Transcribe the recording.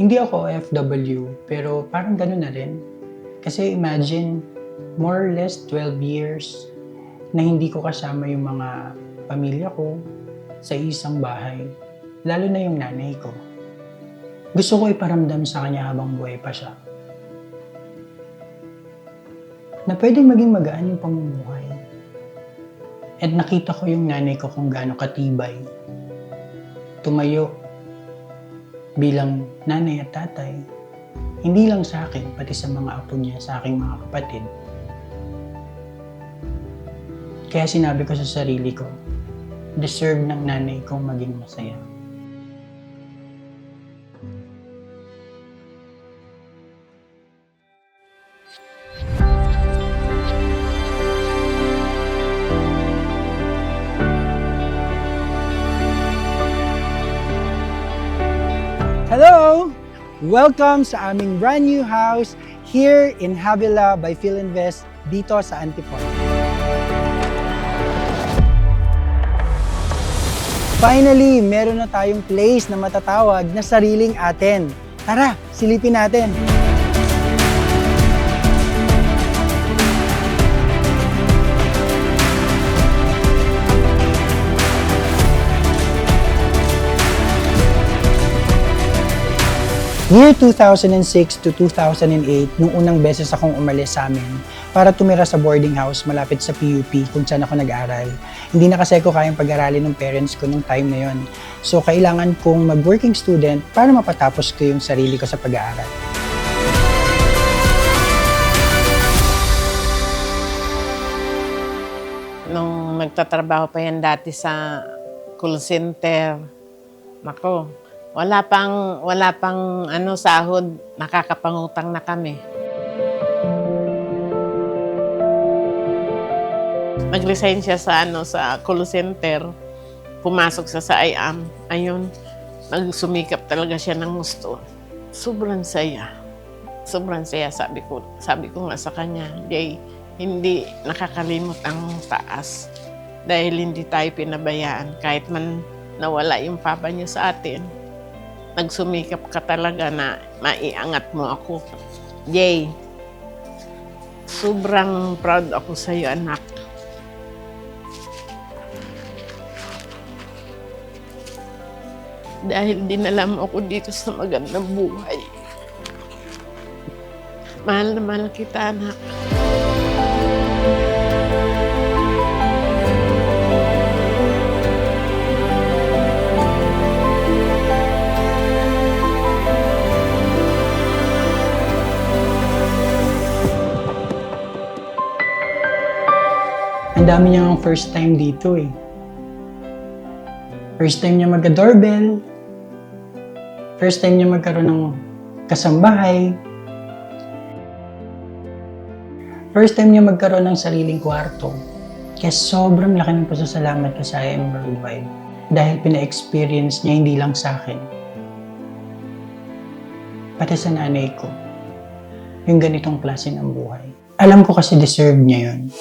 Hindi ako OFW, pero parang gano'n na rin. Kasi imagine, more or less 12 years na hindi ko kasama yung mga pamilya ko sa isang bahay. Lalo na yung nanay ko. Gusto ko iparamdam sa kanya habang buhay pa siya. Na pwedeng maging magaan yung pamumuhay. At nakita ko yung nanay ko kung gaano katibay. Tumayo bilang nanay at tatay, hindi lang sa akin, pati sa mga apo niya, sa aking mga kapatid. Kaya sinabi ko sa sarili ko, deserve ng nanay kong maging masaya. Hello! Welcome sa aming brand new house here in Havila by Philinvest dito sa Antipolo. Finally, meron na tayong place na matatawag na sariling atin. Tara, silipin natin! Year 2006 to 2008, nung unang beses akong umalis sa amin para tumira sa boarding house malapit sa PUP kung saan ako nag-aaral. Hindi na kasi ako kayang pag-aralin ng parents ko nung time na yon. So kailangan kong mag-working student para mapatapos ko yung sarili ko sa pag-aaral. Nung nagtatrabaho pa yan dati sa call center, nako, wala pang sahod, nakakapangutang na kami. Nag-resign siya sa call center, pumasok siya sa IAM. Ayun, nagsumikap talaga siya ng gusto. Sobrang saya. Sobrang saya, sabi ko nga sa kanya, Jay, hindi nakakalimot ang taas dahil hindi tayo pinabayaan kahit man nawala yung papa niya sa atin. Nagsumikap ka talaga na maiangat mo ako. Jay, sobrang proud ako sa iyo, anak. Dahil dinala mo ako dito sa magandang buhay. Mahal na mahal kita, anak. Ang dami niyang first time dito eh. First time niya magka-doorbell. First time niya magkaroon ng kasambahay. First time niya magkaroon ng sariling kwarto. Kaya sobrang laki ng pasasalamat ko sa IM Worldwide. Dahil pina-experience niya hindi lang sa akin, pati sa nanay ko, yung ganitong klase ng buhay. Alam ko kasi deserve niya yun.